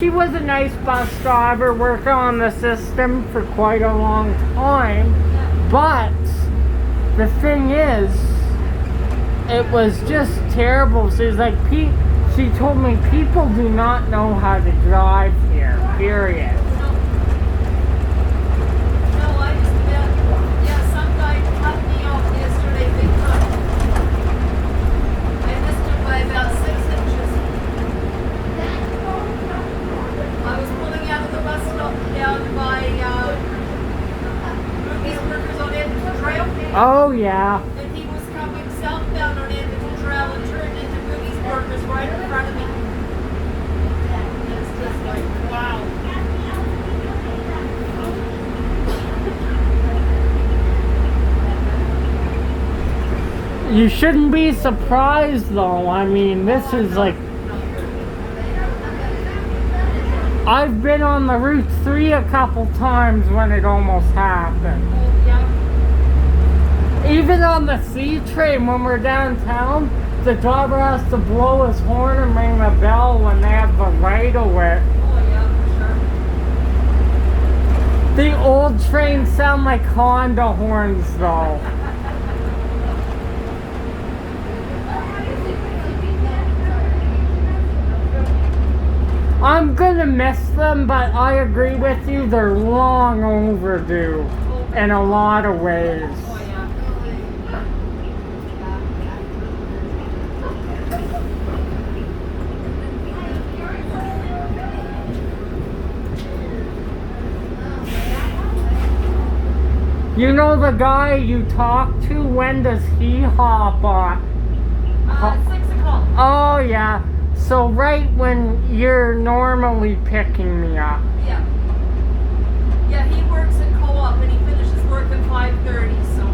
She was a nice bus driver, working on the system for quite a long time. But the thing is, it was just terrible. She's like, she told me people do not know how to drive here, period. Some guy cut me off yesterday big time. I missed him by about 6 inches. I was pulling out of the bus stop down by Ruby's Workers on Edmonton Trail. Oh, yeah. And he was coming southbound on Edmonton Trail and turned into Ruby's Workers right in front of me. It's just like, wow. You shouldn't be surprised though. I mean, this is like, I've been on the Route 3 a couple times when it almost happened. Even on the C train when we're downtown, the driver has to blow his horn and ring the bell when they have the right of way. The old trains sound like Honda horns though. I'm gonna miss them, but I agree with you, they're long overdue in a lot of ways. You know the guy you talk to, when does he hop on? 6 o'clock. Oh yeah. So right when you're normally picking me up. Yeah. Yeah, he works in co-op and he finishes work at 5:30, so.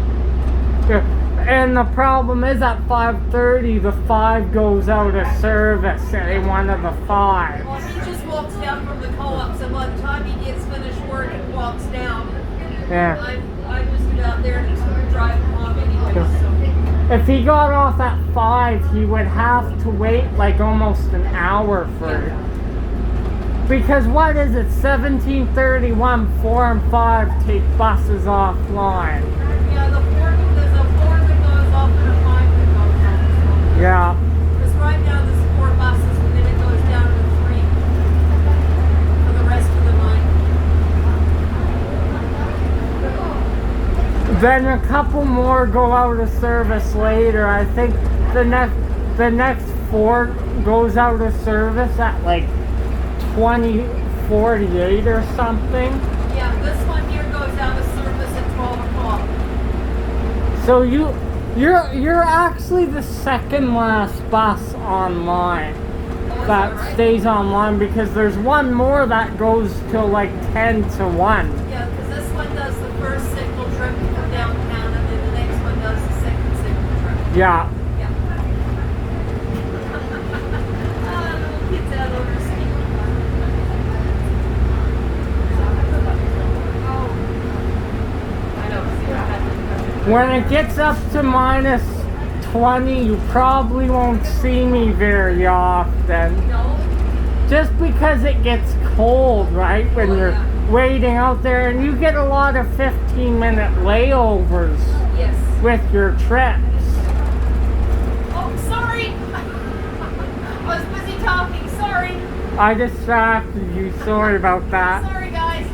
Yeah. And the problem is at 5:30 the 5 goes out of service, one of the 5. Well, he just walks down from the co-op, so by the time he gets finished work and walks down, Yeah. I'm just out there to drive him home anyway, so. If he got off at 5, he would have to wait like almost an hour for it. Because what is it, 1731, 4 and 5 take buses offline. Yeah, there's a 4 that goes off and a 5 that goes off. So. Yeah. Because right now there's 4 buses and then it goes down to 3 for the rest of the night. Then a couple more go out of service later. I think the next 4 goes out of service at like 20:48 or something. Yeah, this one here goes out of service at 12 o'clock. So you're actually the second last bus online that stays online, because there's one more that goes till like 10 to 1. Yeah, because this one does the first signal trip from downtown and then the next one does the second signal trip. Yeah. Yeah. Little kids out over speed. I know. When it gets up to minus 20, you probably won't see me very often. No? Just because it gets cold, right? When you're waiting out there, and you get a lot of 15-minute layovers Yes. with your trips. Oh, sorry. I was busy talking. Sorry. I distracted you, sorry about that. Sorry, guys.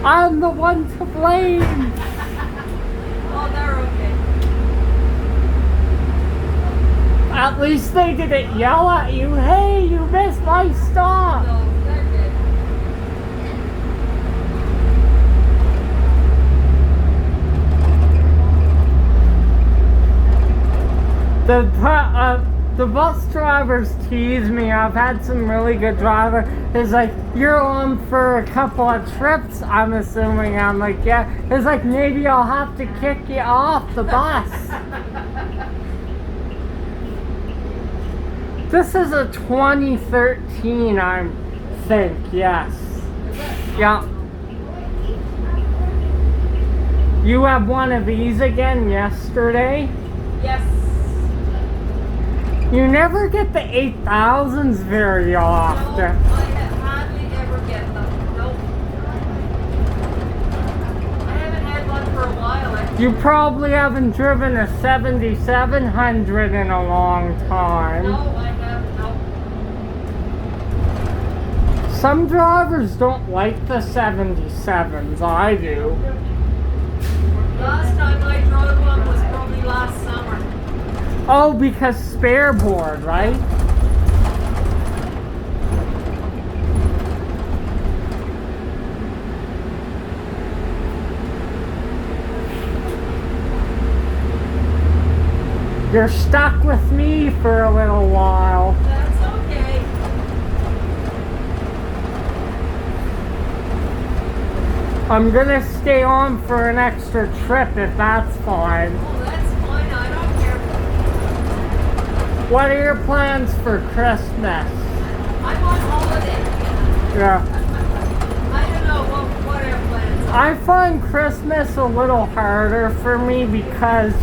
I'm the one to blame. Oh, they're okay. At least they didn't yell at you, hey, you missed my stop. No, they're good. The bus drivers tease me. I've had some really good drivers. It's like, you're on for a couple of trips, I'm assuming. I'm like, yeah. It's like, maybe I'll have to kick you off the bus. This is a 2013, I think, yes. Yeah. You have one of these again yesterday? Yes. You never get the 8000s very No, often. I hardly ever get them. Nope. I haven't had one for a while, actually. You probably haven't driven a 7700 in a long time. No, I haven't. Nope. Some drivers don't like the 77s. I do. Last time I drove one was probably last summer. Oh, because spare board, right? You're stuck with me for a little while. That's okay. I'm gonna stay on for an extra trip if that's fine. Oh, that's fine. I don't care. What are your plans for Christmas? I'm on holiday. Yeah. I don't know what our plans are. I find Christmas a little harder for me because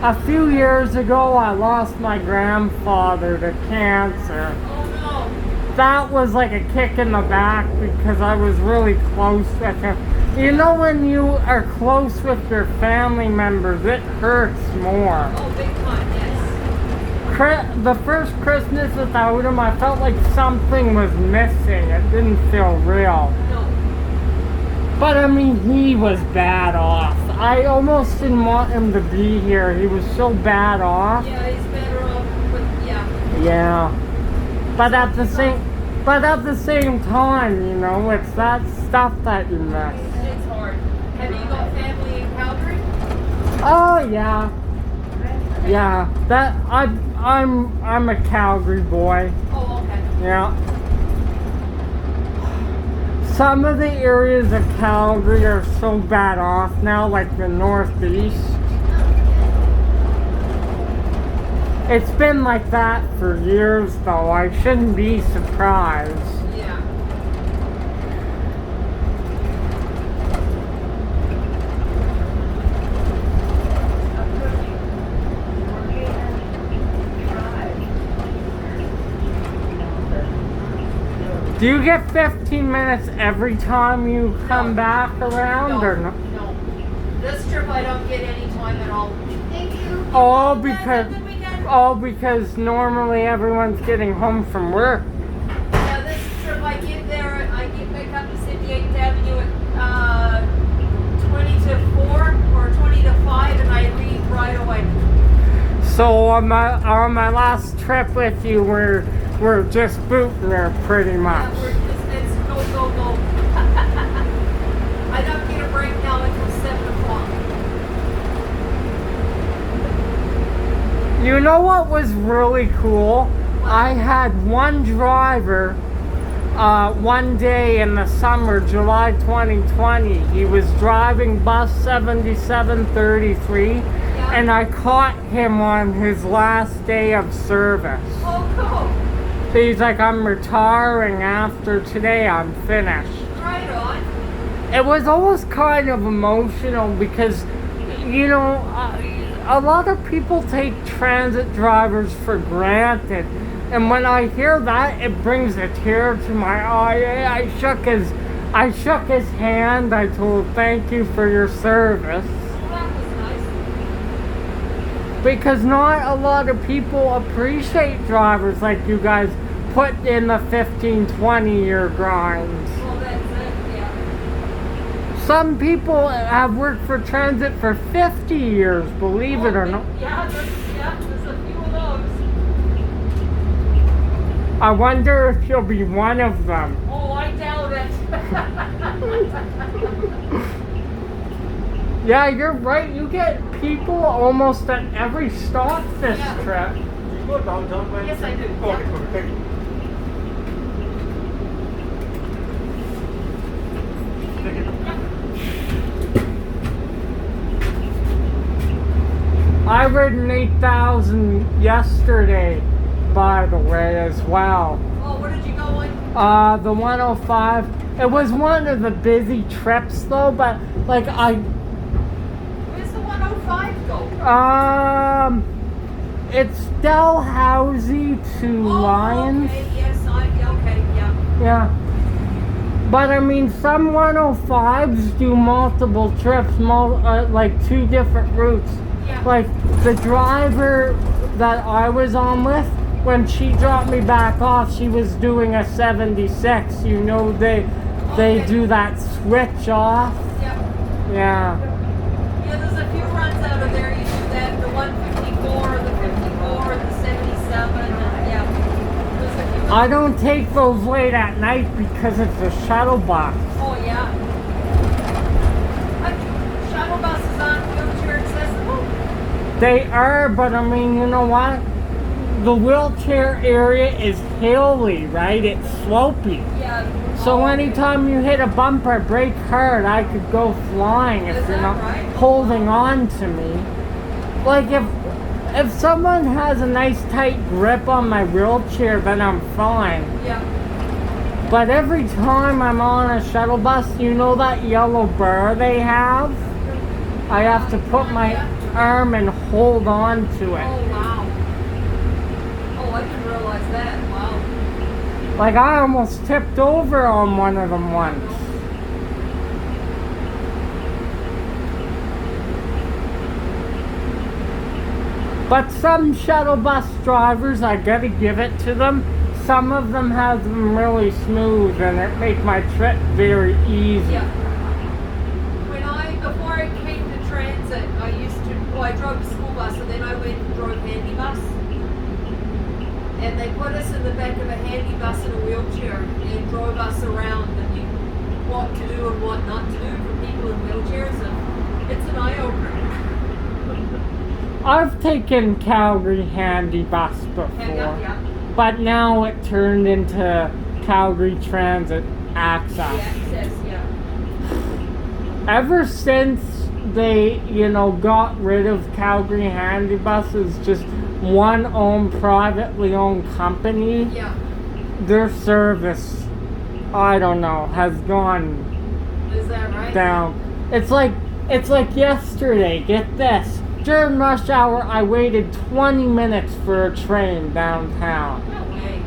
a few years ago I lost my grandfather to cancer. Oh no. That was like a kick in the back because I was really close with him. You know, when you are close with your family members, it hurts more. Oh, big time, yes. The first Christmas without him, I felt like something was missing. It didn't feel real. No. But I mean, he was bad off. I almost didn't want him to be here. He was so bad off. Yeah, he's better off with, yeah. Yeah. But at the same time, you know, it's that stuff that you miss. It's hard. Have you got family in Calgary? Oh yeah. Yeah. I'm a Calgary boy. Oh, okay. Yeah. Some of the areas of Calgary are so bad off now, like the Northeast. It's been like that for years, though. I shouldn't be surprised. Yeah. Do you get 15 minutes every time you come back around, or no? No. This trip I don't get any time at all. Thank you. Oh, You guys have a because good weekend? because normally everyone's getting home from work. Yeah, this trip I get there, I get back up to 58th Avenue at 20 to 4 or 20 to 5 and I leave right away. So on my last trip with you, we're just booting her pretty much. Yeah, it's go, go, go. I don't get a break now until 7 o'clock. You know what was really cool? I had one driver one day in the summer, July 2020. He was driving bus 7733, and I caught him on his last day of service. Oh, cool. So he's like, I'm retiring after today, I'm finished. Right on. It was almost kind of emotional because, you know, a lot of people take transit drivers for granted. And when I hear that, it brings a tear to my eye. I shook his hand. I told him, thank you for your service. Well, that was nice. Because not a lot of people appreciate drivers like you guys put in the 15, 20-year grinds. Well, that's it, yeah. Some people have worked for transit for 50 years, believe it or not. Yeah, there's a few of those. I wonder if you'll be one of them. Oh, I doubt it. Yeah, you're right. You get people almost at every stop this trip. You go downtown, man? Yes, I do. Okay, okay, thank you. Thank you. I ridden 8,000 yesterday, by the way, as well. Oh, where did you go in? The 105. It was one of the busy trips, though, but like Where's the 105 go? it's Dalhousie to Lions. Okay, yes, okay, yeah. Yeah. But I mean, some 105s do multiple trips, like 2 different routes. Yeah. Like the driver that I was on with, when she dropped me back off, she was doing a 76. You know, they Okay. do that switch off. Yeah. Yeah. Yeah, there's a few runs out of there. You do that, the 154, the 54, the 77, and yeah. There's a few. I don't take those late at night because it's a shuttle bus. Oh, yeah. Shuttle buses aren't wheelchair accessible? They are, but I mean, you know what? The wheelchair area is hilly, right? It's slopey. Yeah. So anytime you hit a bumper, brake hard, I could go flying if Is you're that not right? holding on to me. Like if someone has a nice tight grip on my wheelchair, then I'm fine. Yeah. But every time I'm on a shuttle bus, you know that yellow bar they have? I have to put my arm and hold on to Oh, it. wow. Oh, I didn't realize that. Wow. Like I almost tipped over on one of them once. But some shuttle bus drivers, I gotta give it to them. Some of them have them really smooth and it make my trip very easy. Yeah. Before I came to transit, I drove a school bus and then I went and drove handy bus. And they put us in the back of a handy bus in a wheelchair and drove us around and what to do and what not to do for people in wheelchairs, and it's an eye-opener. I've taken Calgary handy bus before, Yeah. but now it turned into Calgary Transit The Access. access, yeah. Ever since they, got rid of Calgary handy buses, just one privately owned company, Yeah. their service, I don't know, has gone Is that right? down. It's like yesterday, get this. During rush hour, I waited 20 minutes for a train downtown. No way.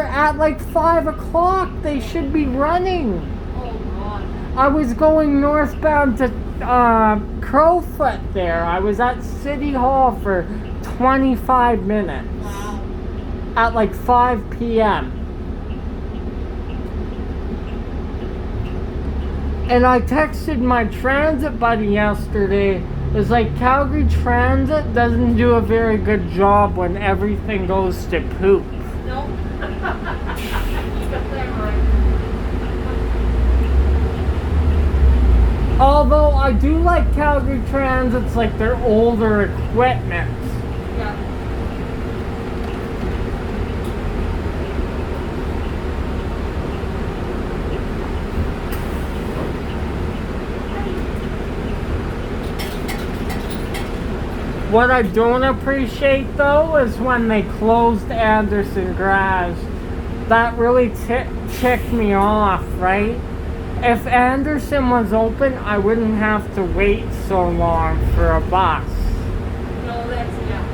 At like 5 o'clock, they should be running. Oh, God. I was going northbound to Crowfoot there. I was at City Hall for 25 minutes Wow. at like 5 p.m. And I texted my transit buddy yesterday. It's like Calgary Transit doesn't do a very good job when everything goes to poop. No. You got that right. Although I do like Calgary Transit's like their older equipment. Yeah. What I don't appreciate though is when they closed Anderson Garage. That really ticked me off, right? If Anderson was open, I wouldn't have to wait so long for a bus. No, that's, yeah.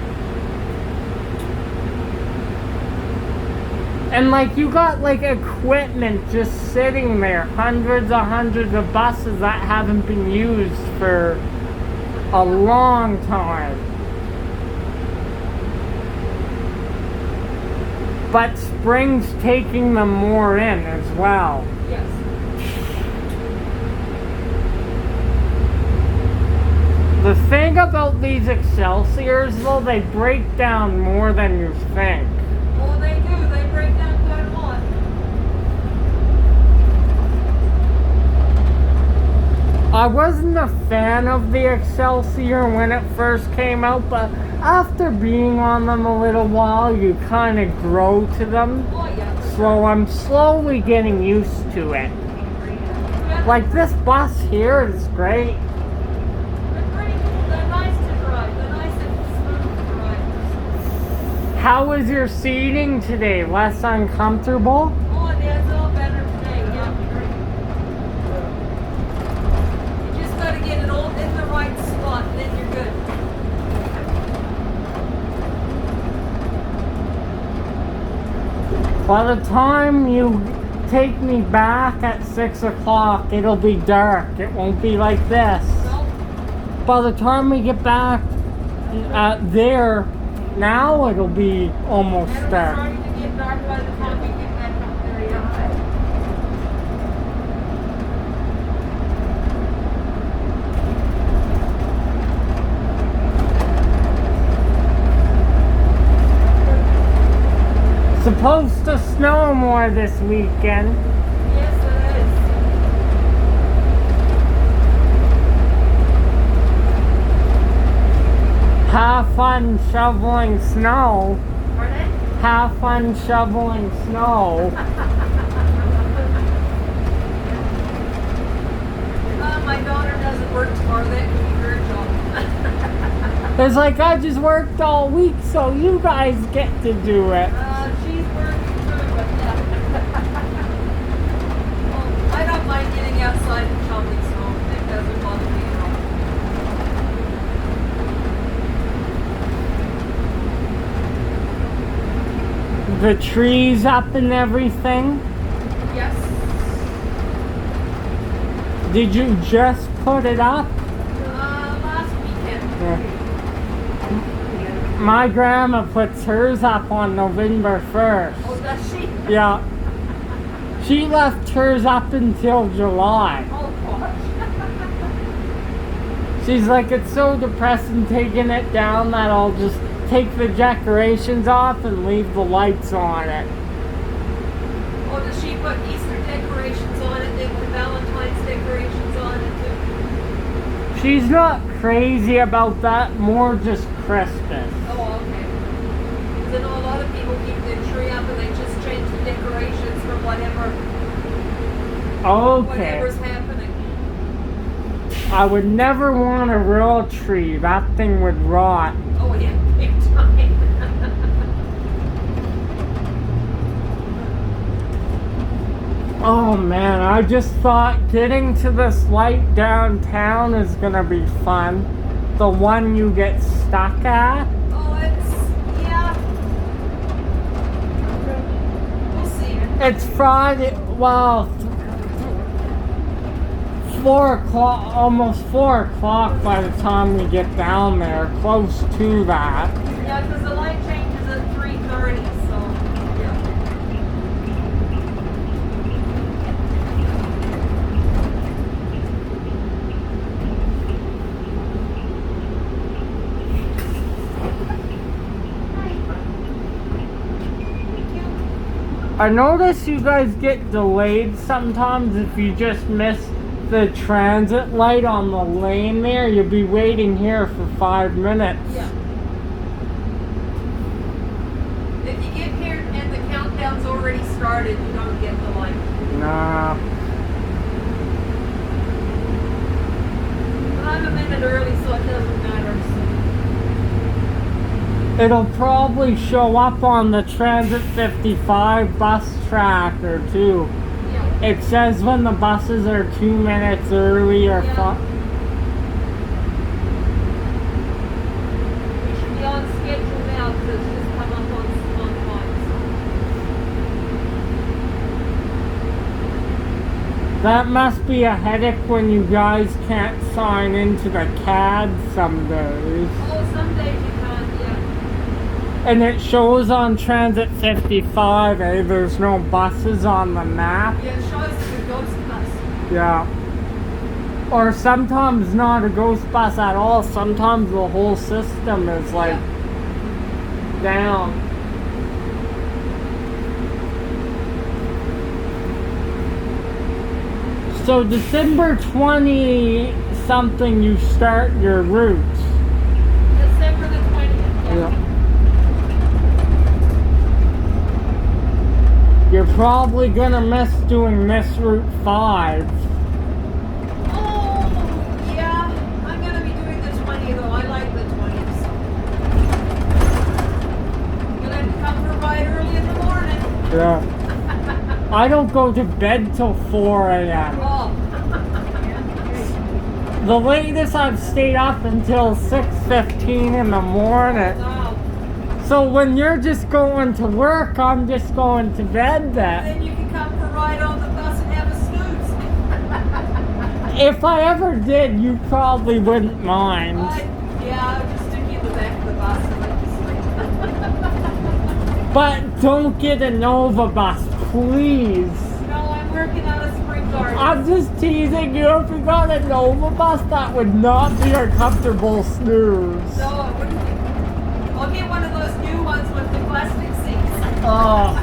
And like you got like equipment just sitting there, hundreds of buses that haven't been used for a long time. But Spring's taking them more in as well. Yes. The thing about these Excelsiors though, they break down more than you think. Oh, they do. They break down quite a lot. I wasn't a fan of the Excelsior when it first came out, but after being on them a little while, you kind of grow to them. Oh, yeah. So I'm slowly getting used to it. Yeah. Like this bus here is great. They're pretty cool. They're nice to drive. They're nice and smooth to drive. How was your seating today? Less uncomfortable? Oh, yeah, it's all better today. Yeah. You just got to get it all in the right spot, then you're good. By the time you take me back at 6 o'clock, it'll be dark. It won't be like this. No. By the time we get back there, now it'll be almost And it's dark. starting to get dark by the time we get back up there, yeah. Supposed to snow more this weekend. Yes, it is. Have fun shoveling snow. Pardon? Have fun shoveling snow. My daughter doesn't work tomorrow. That could be her job. It's like I just worked all week, so you guys get to do it. She's working too, but yeah. Well, I don't mind getting outside and shoveling snow. It doesn't bother me at all. The trees up and everything. Yes. Did you just put it up? Last weekend. Yeah. My grandma puts hers up on November 1st. Oh, does she? Yeah. She left hers up until July. Oh, gosh. She's like, it's so depressing taking it down that I'll just take the decorations off and leave the lights on it. Oh, does she put Easter decorations on it, then put Valentine's decorations on it too? She's not crazy about that, more just Christmas. Oh, okay. Because I know a lot of people keep their tree up and they just change the decorations for Okay. whatever's happening. I would never want a real tree. That thing would rot. Oh, yeah, big time. Oh man, I just thought getting to this light downtown is gonna be fun. The one you get stuck at. Oh, yeah. We'll see. It's Friday, well, 4 o'clock, almost 4 o'clock by the time we get down there, close to that. Yeah, because the light changes at 3:30, so, yeah. I notice you guys get delayed sometimes if you just miss the transit light on the lane there. You'll be waiting here for 5 minutes. Yeah. If you get here and the countdown's already started, you don't get the light. Nah. But I'm a minute early, so it doesn't matter. It'll probably show up on the Transit 55 bus tracker too. Yeah. It says when the buses are 2 minutes early or Yeah. We should be on schedule now because it's just come up on time. That must be a headache when you guys can't sign into the CAD some days. Oh, some days you can't, yeah. And it shows on Transit 55, there's no buses on the map. Yeah, it shows the ghost bus. Yeah. Or sometimes not a ghost bus at all. Sometimes the whole system is like down. So December 20 something you start your route. December the 20th. Yeah. You're probably gonna miss doing this Route 5. Oh, yeah. I'm gonna be doing the 20 though. I like the 20s. Gonna have to come for a ride early in the morning. Yeah. I don't go to bed till 4 a.m. Oh. The latest I've stayed up until 6:15 in the morning. Wow. So when you're just going to work, I'm just going to bed then. Then you can come for a ride on the bus and have a snooze. If I ever did, you probably wouldn't mind. Yeah, I'll just stick you in the back of the bus and let you sleep. But don't get a Nova bus, please. No, I'm working on a spring garden. I'm just teasing you. If you got a Nova bus, that would not be a comfortable snooze. No, it wouldn't be. I'll get one of those new ones with the plastic seats. Oh.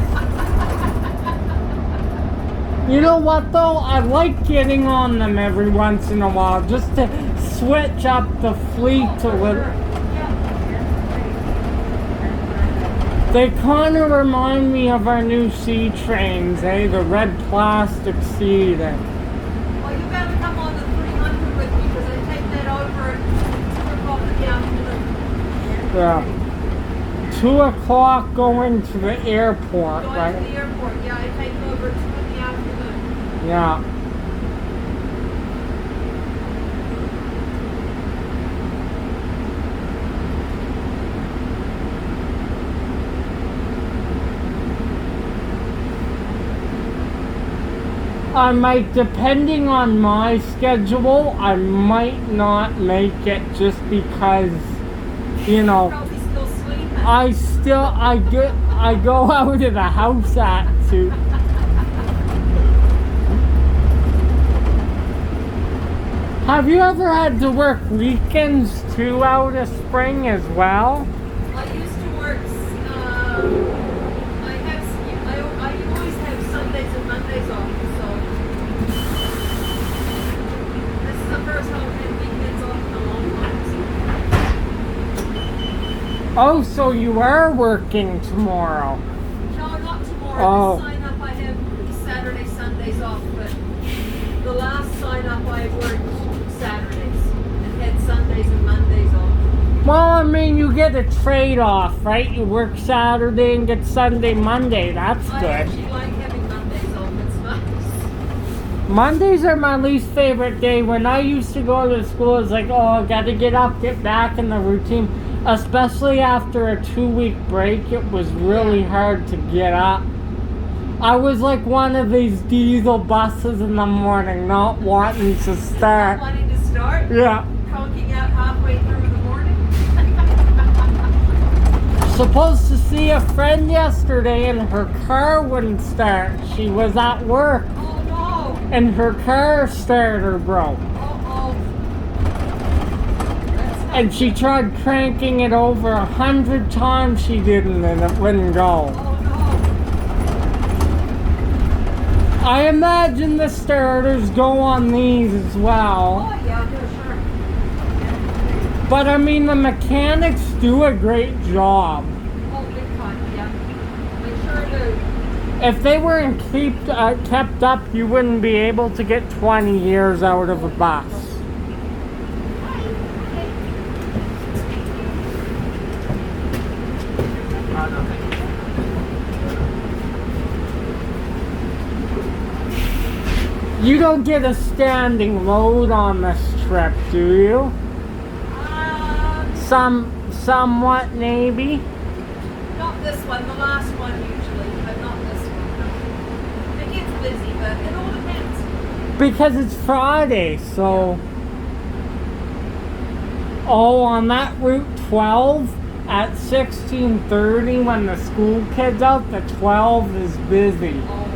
You know what though? I like getting on them every once in a while just to switch up the fleet a little. They kind of remind me of our new sea trains, eh? The red plastic seat. Well, you better come on the 300 with me because I take that over at 2 o'clock in the afternoon. Yeah. 2 o'clock going to the airport, Going right? to the airport, yeah, I take over at 2 in the afternoon. Yeah. I might, depending on my schedule, I might not make it just because, you know, Probably still sleeping. I go out of the house at 2. Have you ever had to work weekends too out of spring as well? I used to work, I always have Sundays and Mondays off, so this is the first time I've had weekends off in a long time. Oh, so you are working tomorrow? No, not tomorrow. Oh. This sign up I have Saturday, Sundays off, but the last sign up I worked Saturdays and had Sundays and Mondays off. Well, I mean, you get a trade-off, right? You work Saturday and get Sunday, Monday. That's I good. actually like having Mondays off. It's nice. Mondays are my least favorite day. When I used to go to school, it's like, oh, I gotta get up, get back in the routine. Especially after a 2-week break, it was really hard to get up. I was like one of these diesel buses in the morning, not wanting to start. Wanting to start? Yeah. Conking out halfway through the morning? Supposed to see a friend yesterday and her car wouldn't start. She was at work Oh no! and her car starter broke. Uh-oh. That's not And she tried cranking it over 100 times, she didn't, and it wouldn't go. Oh no! I imagine the starters go on these as Oh well. yeah, no, sure. But I mean, the mechanics do a great job. Oh, big time, yeah. They sure do. If they weren't kept up, you wouldn't be able to get 20 years out of a bus. You don't get a standing load on this trip, do you? Somewhat, maybe. Not this one, the last one usually, but not this one. No. It gets busy, but it all depends. Because it's Friday, so... Oh, on that Route 12, at 16:30 when the school kid's out, the 12 is busy. Oh,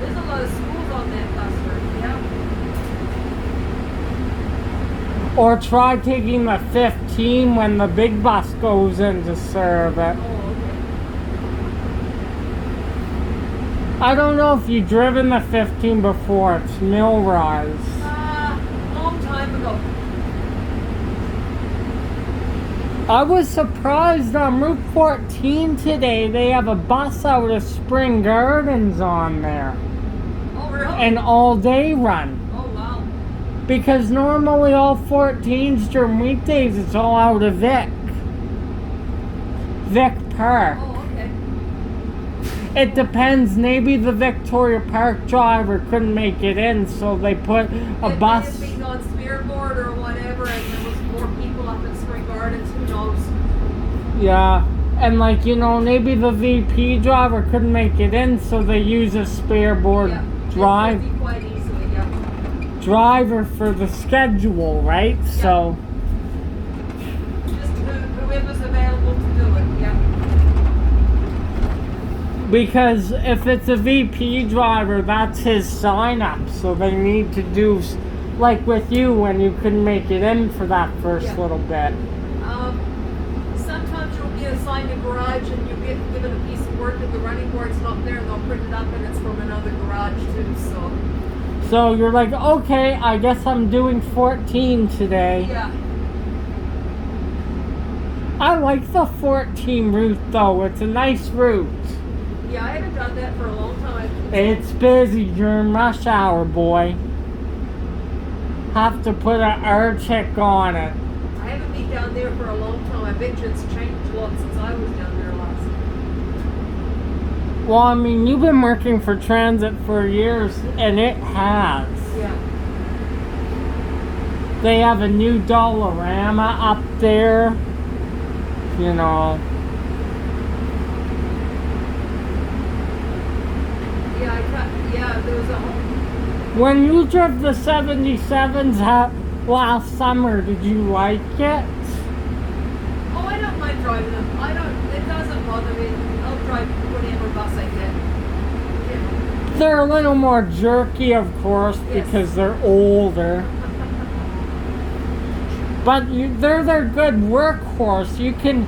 there's a lot of schools on that bus route, yeah. Or try taking the 15 when the big bus goes in to serve it. Oh, okay. I don't know if you've driven the 15 before. It's Millrise. Long time ago. I was surprised on Route 14 today. They have a bus out of Spring Gardens on there. Oh, really? An all-day run. Oh, wow. Because normally all 14s during weekdays, it's all out of Vic Park. Oh, okay. It depends. Maybe the Victoria Park driver couldn't make it in, so they put a It bus. may have been on Spearboard or whatever, and there was more people up in Spring Gardens. Who knows? Yeah. And like, you know, maybe the VP driver couldn't make it in, so they use a spare board Yeah. drive It could be quite easily, yeah. driver for the schedule, right? So Just whoever's available to do it, yeah. because if it's a VP driver, that's his sign up, so they need to do like with you when you couldn't make it in for that first Yeah. little bit. Sometimes you'll be assigned a garage and you'll get given a piece of work and the running board's not there and they'll print it up and it's from another garage too, so. So you're like, okay, I guess I'm doing 14 today. Yeah. I like the 14 route though, it's a nice route. Yeah, I haven't done that for a long time. It's busy during rush hour, boy. Have to put an air check on it. I haven't been down there for a long time. I bet you it's changed a lot since I was down there last. Well, I mean, you've been working for transit for years, and it has. Yeah. They have a new Dollarama up there. You know. Yeah, there was a whole. When you drove the 77s last summer, did you like it? Oh, I don't mind driving them. It doesn't bother me. I'll drive whatever bus I get. Yeah. They're a little more jerky, of course, Yes. because they're older. But they're good workhorse. You can,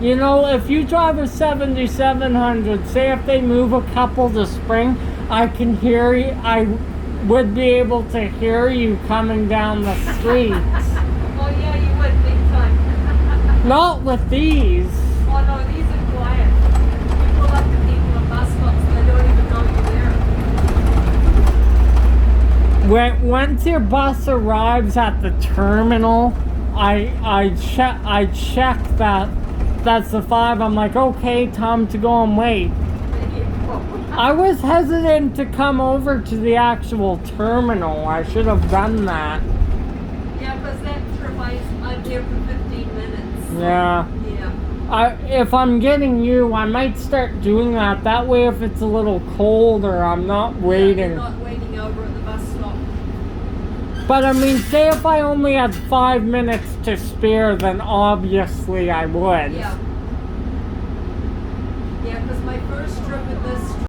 you know, if you drive a 7700, say if they move a couple to spring, I can hear you. I would be able to hear you coming down the street. Oh yeah, you would big time. Not with these. Oh no, these are quiet. You pull up to people on bus stops and they don't even know you're there. Once your bus arrives at the terminal, I check that that's the 5. I'm like, okay, time to go and wait. I was hesitant to come over to the actual terminal. I should have done that. Yeah, because that trip I'm here for 15 minutes. Yeah. Yeah. If I'm getting you, I might start doing that. That way, if it's a little colder, I'm not Yeah, waiting. you're not waiting over at the bus stop. But I mean, say if I only had 5 minutes to spare, then obviously I would. Yeah. Yeah, because my first trip in this